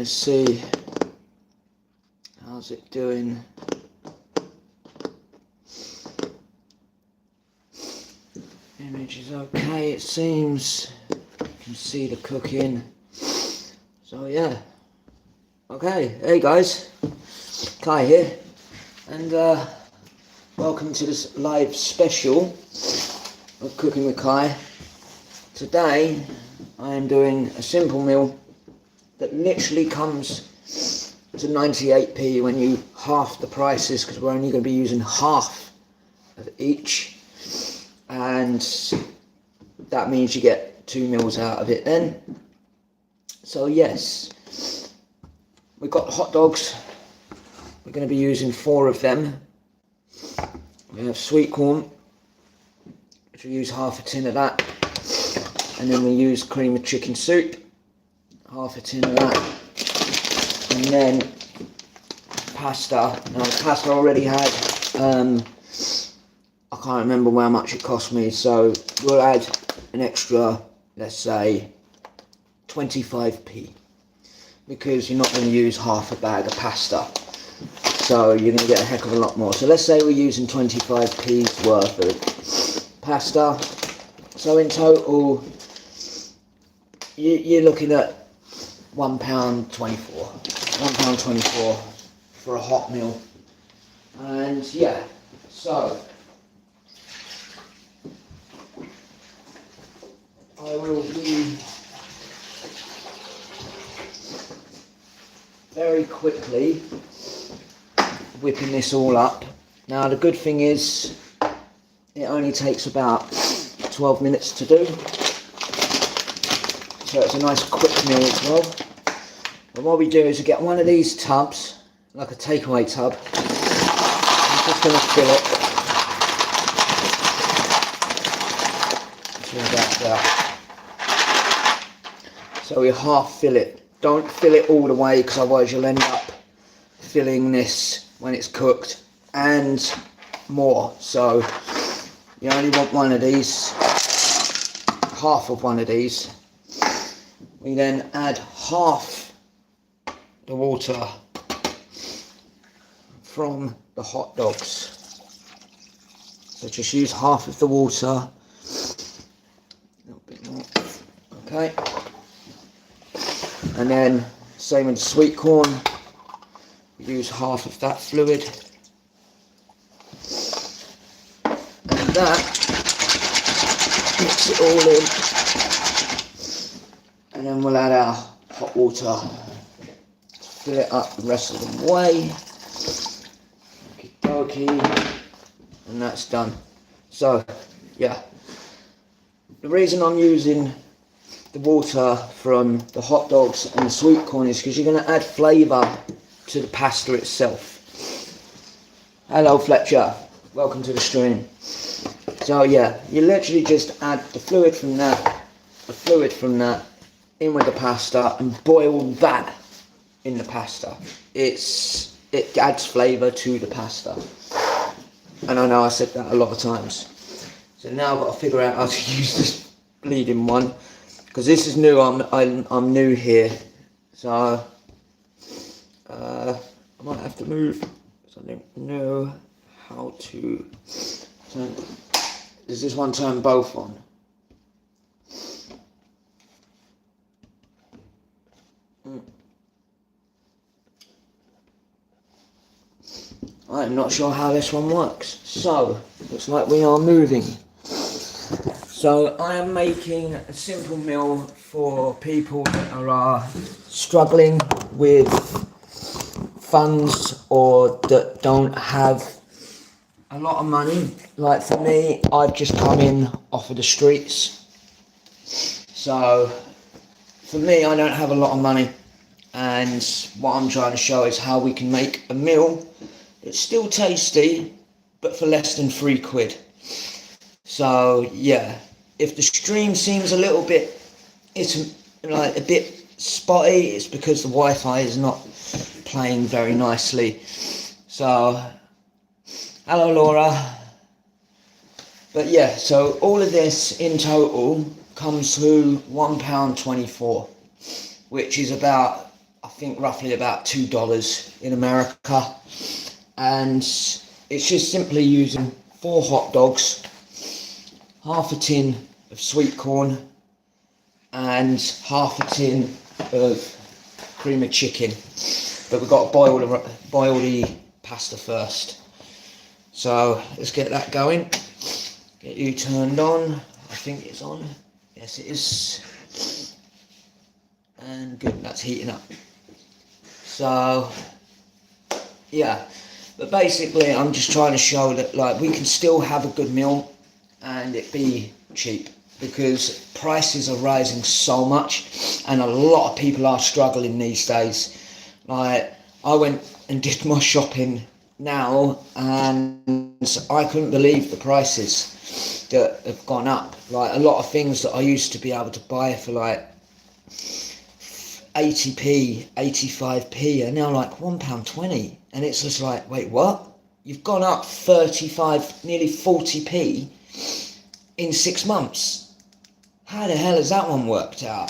Let's see. How's it doing? Image is okay, it seems. You can see the cooking. So yeah. Okay, hey guys. Kai here. And welcome to this live special of Cooking with Kai. Today I am doing a simple meal that literally comes to 98p when you half the prices, because we're only going to be using half of each, and that means you get 2 meals out of it then. So yes, we've got hot dogs. We're going to be using 4 of them. We have sweet corn, which we use half a tin of that, and then we use cream of chicken soup, half a tin of that, and then pasta. Now the pasta already had, I can't remember how much it cost me, so we'll add an extra, let's say 25p, because you're not going to use half a bag of pasta, so you're going to get a heck of a lot more. So let's say we're using 25p's worth of pasta, so in total you're looking at £1.24 for a hot meal. And yeah, so I will be very quickly whipping this all up. Now the good thing is it only takes about 12 minutes to do, so it's a nice quick meal as well. And what we do is we get one of these tubs, like a takeaway tub. I'm just going to fill it to about that. So we half fill it. Don't fill it all the way, because otherwise you'll end up filling this when it's cooked and more. So you only want one of these, half of one of these. We then add half the water from the hot dogs. So just use half of the water. A little bit more. Okay. And then same with the sweet corn. Use half of that fluid. And that, mix it all in. And then we'll add our hot water. Fill it up the rest of the way. Okie dokie. And that's done. So, yeah. The reason I'm using the water from the hot dogs and the sweet corn is because you're going to add flavour to the pasta itself. Hello Fletcher, welcome to the stream. So yeah, you literally just add the fluid from that in with the pasta and boil that in the pasta. It adds flavour to the pasta. And I know I said that a lot of times. So now I've got to figure out how to use this bleeding one, because this is new. I'm new here, so I might have to move, because I don't know how to turn. Does this one turn both on? I'm not sure how this one works. So, looks like we are moving. So, I am making a simple meal for people that are struggling with funds, or that don't have a lot of money. Like for me, I've just come in off of the streets. So, for me, I don't have a lot of money. And what I'm trying to show is how we can make a meal that's still tasty, but for less than £3. So yeah, if the stream seems a little bit, it's like a bit spotty, it's because the Wi-Fi is not playing very nicely. So, hello Laura. But yeah, so all of this in total comes to £1.24, which is about I think roughly about $2 in America, and it's just simply using 4 hot dogs, half a tin of sweet corn, and half a tin of cream of chicken. But we've got to boil the pasta first. So let's get that going. Get you turned on. I think it's on. Yes, it is. And good, that's heating up. So yeah, but basically I'm just trying to show that like we can still have a good meal and it be cheap, because prices are rising so much and a lot of people are struggling these days. Like, I went and did my shopping now and I couldn't believe the prices that have gone up. Like, a lot of things that I used to be able to buy for like 80p, 85p are now like £1.20, and it's just like, wait, what? You've gone up 35, nearly 40p in 6 months. How the hell has that one worked out?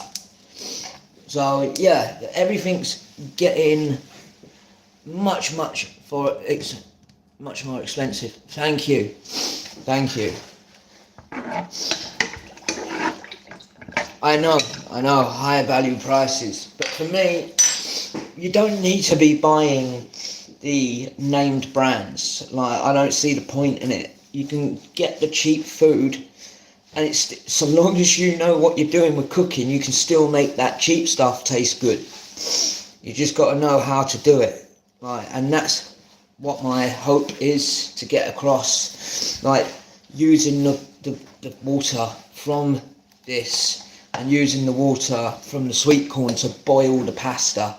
So yeah, everything's getting much more expensive. Thank you. I know, higher value prices. But for me, you don't need to be buying the named brands. Like, I don't see the point in it. You can get the cheap food, and it's, so long as you know what you're doing with cooking, you can still make that cheap stuff taste good. You just got to know how to do it. Right, and that's what my hope is to get across. Like, using the water from this and using the water from the sweet corn to boil the pasta.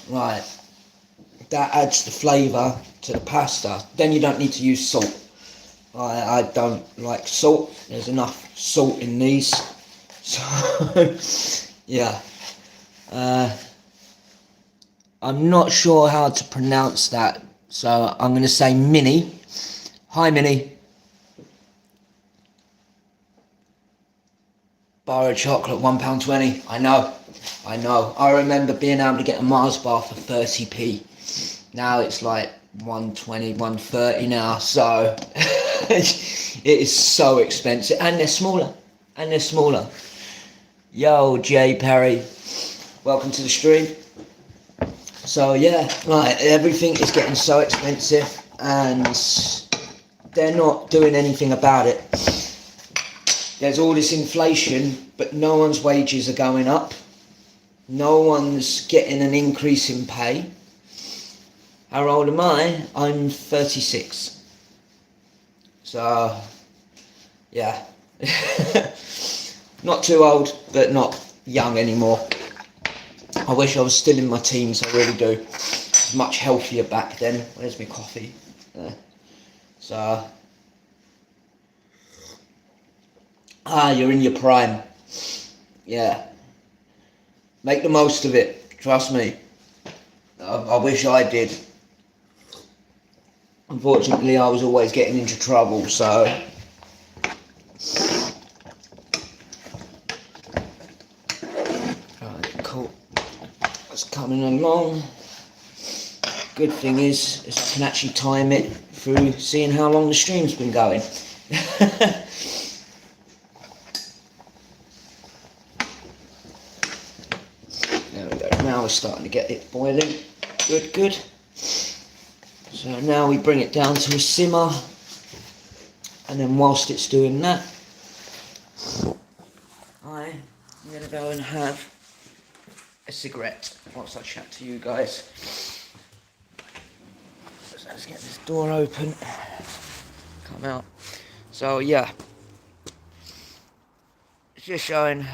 Right, that adds the flavour to the pasta. Then you don't need to use salt. I don't like salt. There's enough salt in these. So yeah, I'm not sure how to pronounce that, so I'm going to say Minnie. Hi, Minnie. Bar of chocolate, £1.20. I know. I remember being able to get a Mars bar for 30p. Now it's like 120, 130 now. So it is so expensive, and they're smaller. Yo, Jay Perry, welcome to the stream. So yeah, like, everything is getting so expensive, and they're not doing anything about it. There's all this inflation, but no one's wages are going up. No one's getting an increase in pay. How old am I? I'm 36. So, yeah. Not too old, but not young anymore. I wish I was still in my teens, I really do. I was much healthier back then. Where's my coffee? So, you're in your prime. Yeah. Make the most of it. Trust me. I wish I did. Unfortunately, I was always getting into trouble, so... Right, cool. That's coming along. Good thing is I can actually time it through seeing how long the stream's been going. There we go. Now we're starting to get it boiling. Good. So now we bring it down to a simmer, and then whilst it's doing that, I'm going to go and have a cigarette whilst I chat to you guys. So let's get this door open. Come out. So yeah, it's just showing.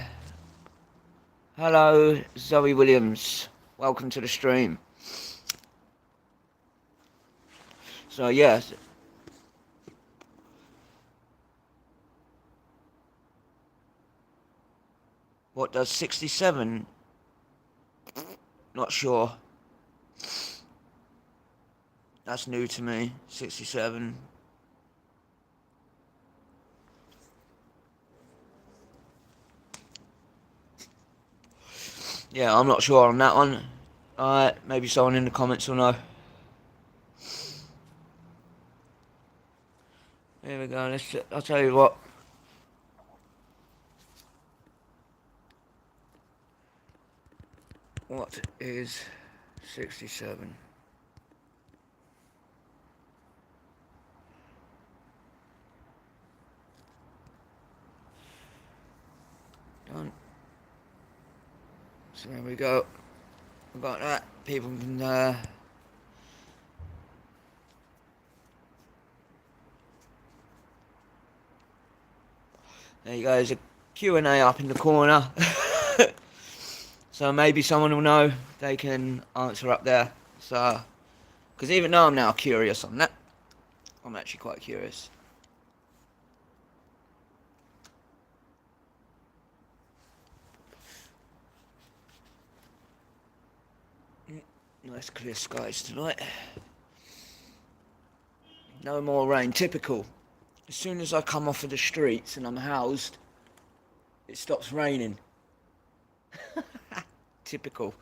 Hello, Zoe Williams. Welcome to the stream. So yeah. What does 67? Not sure. That's new to me. 67. Yeah, I'm not sure on that one. Alright, maybe someone in the comments will know. Here we go, I'll tell you what. What is 67? Done. So there we go. We've got that. People can there you go, there's a Q&A up in the corner. So maybe someone will know, they can answer up there. So, because even though I'm now curious on that, I'm actually quite curious. Nice clear skies tonight. No more rain, typical. As soon as I come off of the streets and I'm housed, it stops raining. Typical.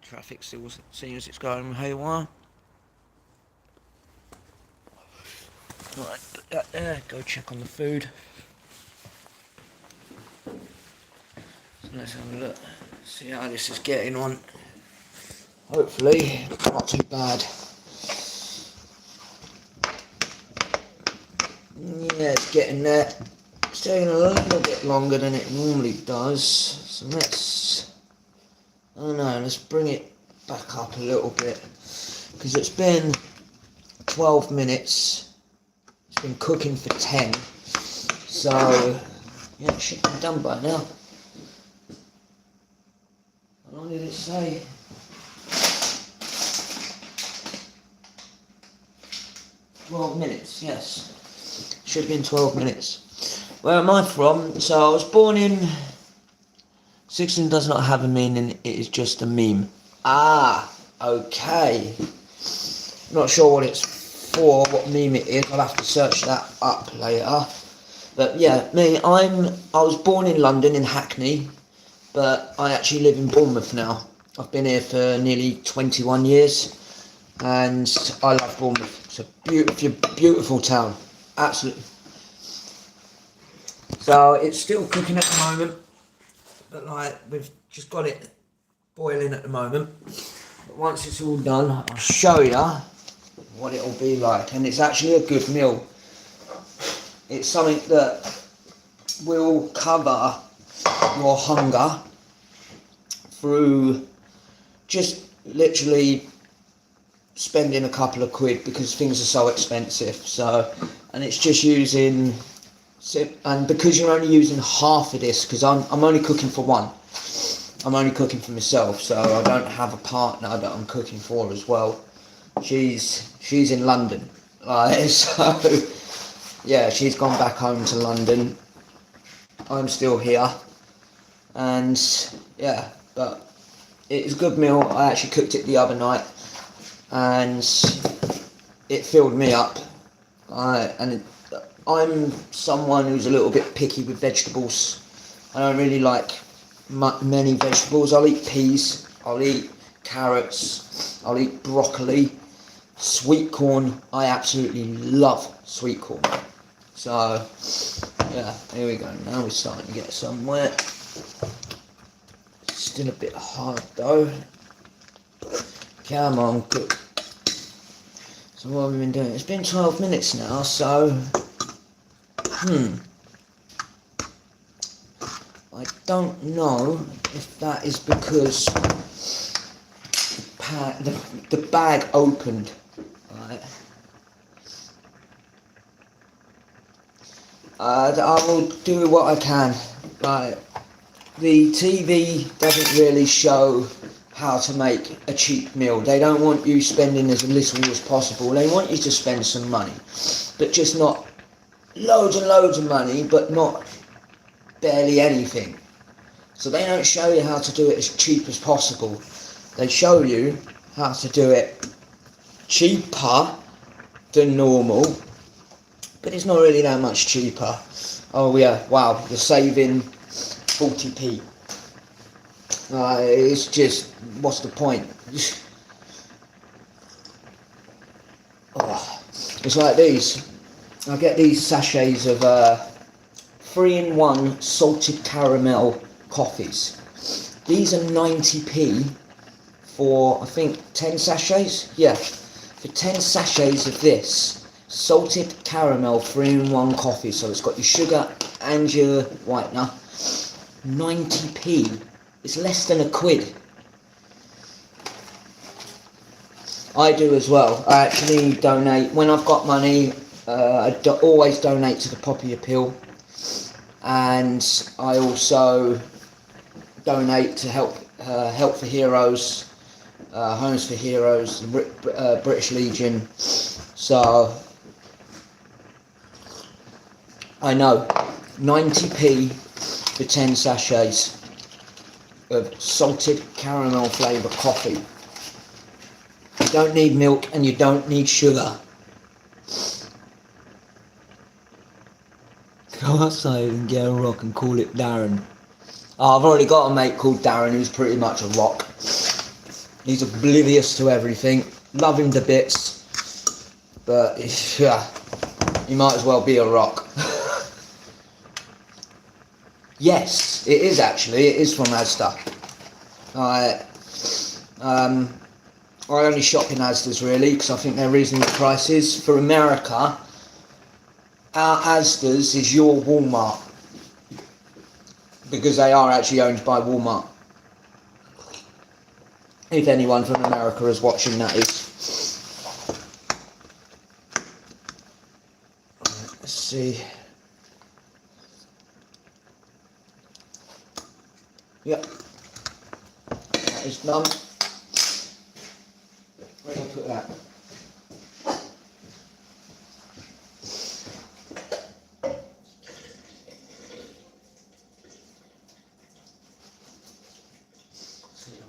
Traffic still seeing as it's going haywire. Right, put that there, go check on the food. So let's have a look, see how this is getting on. Hopefully, not too bad. Yeah, it's getting there. It's taking a little bit longer than it normally does. So let's, I don't know, let's bring it back up a little bit. Because it's been 12 minutes. It's been cooking for 10. So, yeah, it should be done by now. How long did it say? Minutes, yes. Should have been 12 minutes. Where am I from? So I was born in... 16 does not have a meaning, it is just a meme. Ah, okay. Not sure what it's for, what meme it is. I'll have to search that up later. But yeah, I was born in London, in Hackney, but I actually live in Bournemouth now. I've been here for nearly 21 years. And I love Bournemouth. It's a beautiful town. Absolutely. So it's still cooking at the moment. But like, we've just got it boiling at the moment. But once it's all done, I'll show you what it'll be like. And it's actually a good meal. It's something that will cover your hunger through just literally spending a couple of quid, because things are so expensive. So, and it's just using, and because you're only using half of this, because I'm only cooking for one. I'm only cooking for myself, so I don't have a partner that I'm cooking for as well. She's in London, so yeah, she's gone back home to London. I'm still here, and yeah, but it's a good meal. I actually cooked it the other night, and it filled me up. I'm someone who's a little bit picky with vegetables. I don't really like many vegetables. I'll eat peas, I'll eat carrots, I'll eat broccoli, sweet corn. I absolutely love sweet corn. So yeah, here we go. Now we're starting to get somewhere. Still a bit hard though. Come on, cook. So what have we been doing? It's been 12 minutes now, so I don't know if that is because the bag opened. Right. I will do what I can. Right. The TV doesn't really show how to make a cheap meal. They don't want you spending as little as possible. They want you to spend some money, but just not loads and loads of money, but not barely anything. So they don't show you how to do it as cheap as possible. They show you how to do it cheaper than normal, but it's not really that much cheaper. Oh yeah, wow, you're saving 40p. It's just, what's the point? Oh, it's like these. I get these sachets of 3-in-1 salted caramel coffees. These are 90p for, I think, 10 sachets? Yeah, for 10 sachets of this salted caramel 3-in-1 coffee. So it's got your sugar and your whitener. 90p. It's less than £1. I do as well. I actually donate, when I've got money, I always donate to the Poppy Appeal. And I also donate to Help for Heroes, Homes for Heroes, British Legion. So I know 90p for 10 sachets of salted caramel flavour coffee. You don't need milk and you don't need sugar. Go outside and get a rock and call it Darren. Oh, I've already got a mate called Darren who's pretty much a rock. He's oblivious to everything. Love him to bits. But, yeah, he might as well be a rock. Yes, it is actually. It is from Asda. I only shop in Asda's really because I think they're reasonable prices. For America, our Asda's is your Walmart. Because they are actually owned by Walmart. If anyone from America is watching, that is. Let's see. Yep. That is done. Where do I put that?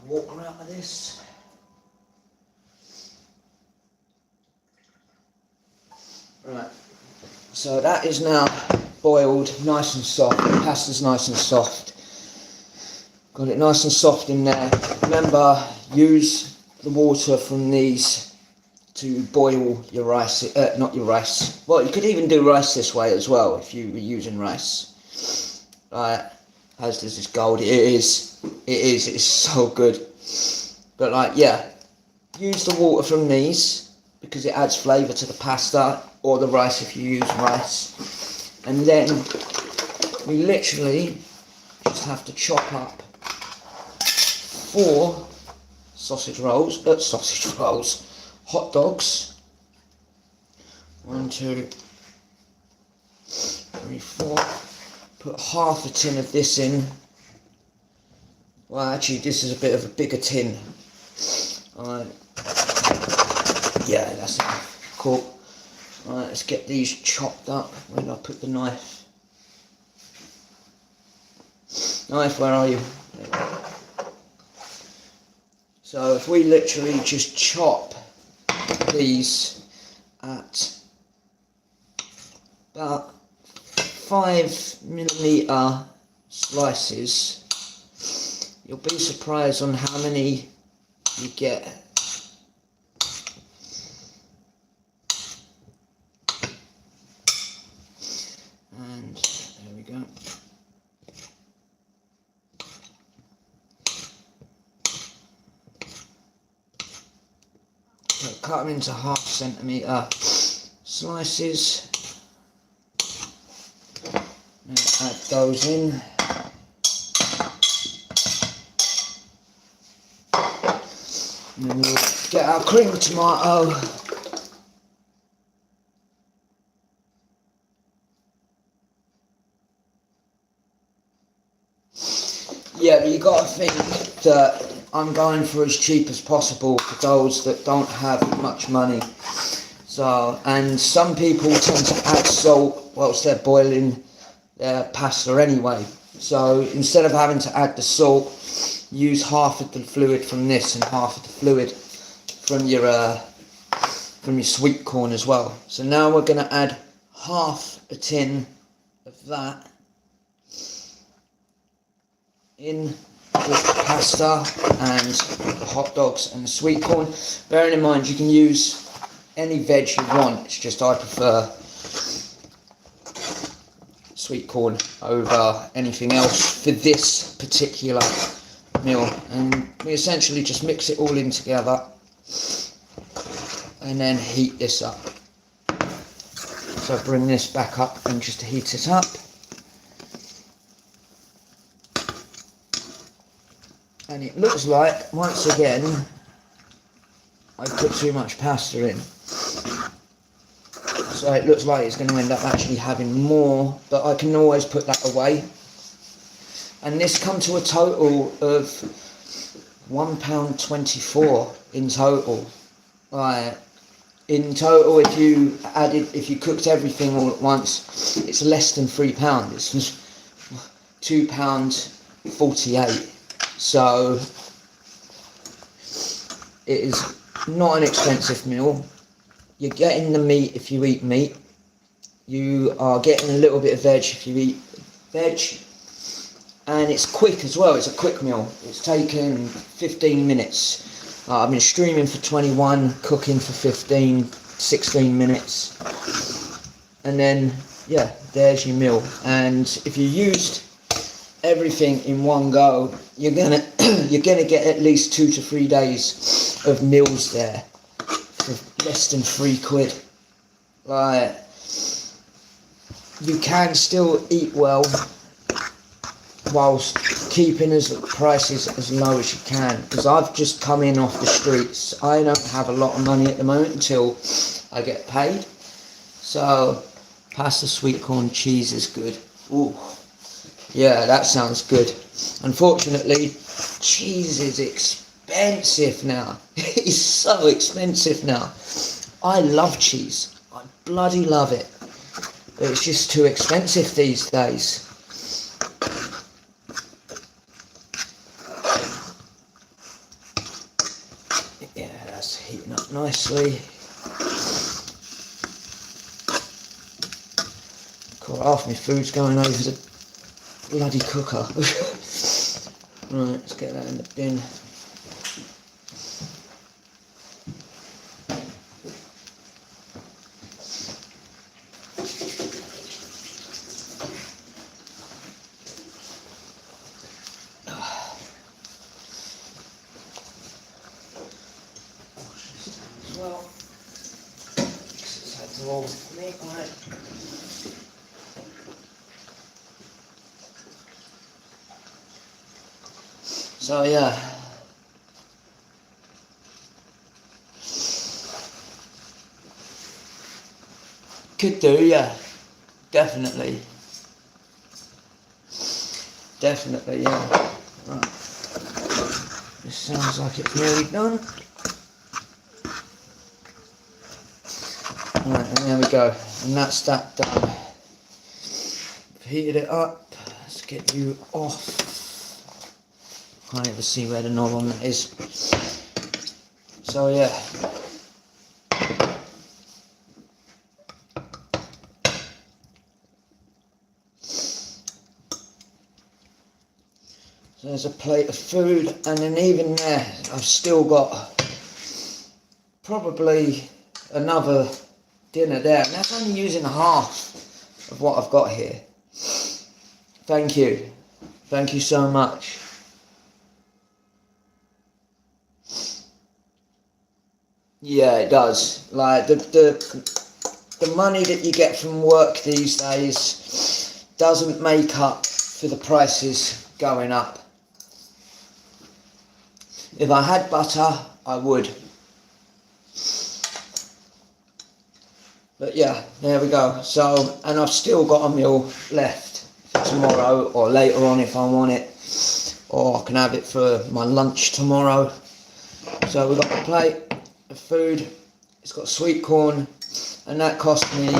Water out of this. Right, so that is now boiled, nice and soft. The pasta's nice and soft. Got it nice and soft in there. Remember, use the water from these to boil your rice, not your rice. Well, you could even do rice this way as well if you were using rice. Right, as does this gold. It is so good. But like, yeah, use the water from these because it adds flavour to the pasta, or the rice if you use rice. And then we literally just have to chop up 4 hot dogs. 1, 2, 3, 4. Put half a tin of this in. Well, actually, this is a bit of a bigger tin. Yeah, that's enough. Cool. Alright, let's get these chopped up. Where did I put the knife? Knife, where are you? So if we literally just chop these at about 5mm slices, you'll be surprised on how many you get. And there we go. So cut them into 1/2 centimetre slices. And add those in. And then we'll get our cream tomato. Yeah, but you got to think that I'm going for as cheap as possible for those that don't have much money. So, and some people tend to add salt whilst they're boiling their pasta anyway. So instead of having to add the salt, use half of the fluid from this and half of the fluid from your sweet corn as well. So now we're going to add half a tin of that in with the pasta and the hot dogs and the sweet corn. Bearing in mind you can use any veg you want, it's just I prefer sweet corn over anything else for this particular meal. And we essentially just mix it all in together and then heat this up. So bring this back up and just heat it up. And it looks like, once again, I put too much pasta in. So it looks like it's going to end up actually having more, but I can always put that away. And this come to a total of £1.24 in total. Right. In total, if you cooked everything all at once, it's less than £3. It's just £2.48. So it is not an expensive meal. You're getting the meat if you eat meat. You are getting a little bit of veg if you eat veg. And it's quick as well. It's a quick meal. It's taken 15 minutes. I've been streaming for 21, cooking for 15, 16 minutes. And then, yeah, there's your meal. And if you used everything in one go, you're gonna get at least 2 to 3 days of meals there for less than £3. Like, you can still eat well whilst keeping prices as low as you can, because I've just come in off the streets. I don't have a lot of money at the moment until I get paid. So pasta, sweet corn, cheese is good. Ooh, yeah, that sounds good. Unfortunately, cheese is expensive now. It's so expensive now. I love cheese. I bloody love it. But it's just too expensive these days. Yeah, that's heating up nicely. God, half my food's going over the bloody cooker. Right, let's get that in the bin. Well, it's had to roll with me, right? So yeah, could do, yeah, definitely, yeah. Right, this sounds like it's nearly done. Right, and there we go, and that's that done. Heated it up. Let's get you off. Can't even see where the knob on that is. So yeah. So there's a plate of food, and then even there, I've still got probably another dinner there, and that's only using half of what I've got here. Thank you so much. Yeah, it does. Like the money that you get from work these days doesn't make up for the prices going up. If I had butter, I would. But yeah, there we go. So, and I've still got a meal left for tomorrow or later on if I want it. Or I can have it for my lunch tomorrow. So we've got a plate of food. It's got sweet corn. And that cost me,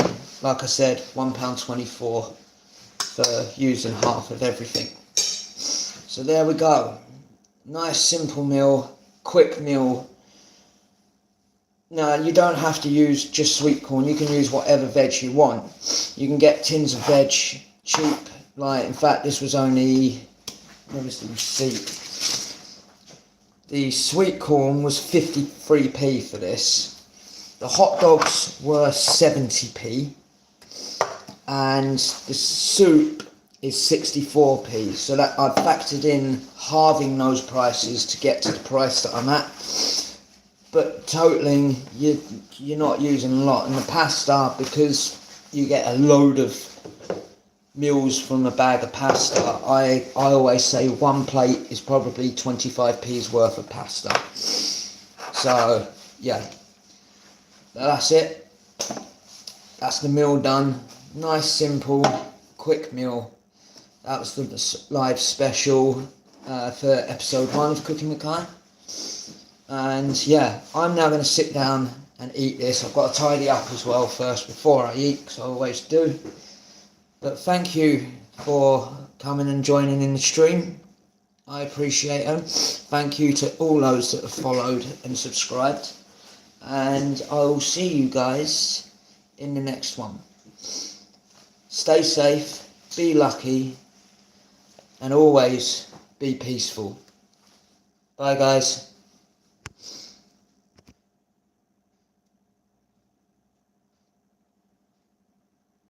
like I said, £1.24 for using half of everything. So there we go. Nice simple meal, quick meal. No, you don't have to use just sweet corn. You can use whatever veg you want. You can get tins of veg cheap. Like, in fact, this was only, where was the receipt? The sweet corn was 53p for this. The hot dogs were 70p. And the soup is 64p. So that I've factored in halving those prices to get to the price that I'm at. But totaling, you're not using a lot. And the pasta, because you get a load of meals from a bag of pasta, I always say one plate is probably 25p's worth of pasta. So, yeah. That's it. That's the meal done. Nice, simple, quick meal. That was the live special for episode 1 of Cooking with Kai. And yeah, I'm now going to sit down and eat this. I've got to tidy up as well first before I eat, because I always do. But thank you for coming and joining in the stream. I appreciate them. Thank you to all those that have followed and subscribed. And I will see you guys in the next one. Stay safe, be lucky, and always be peaceful. Bye guys.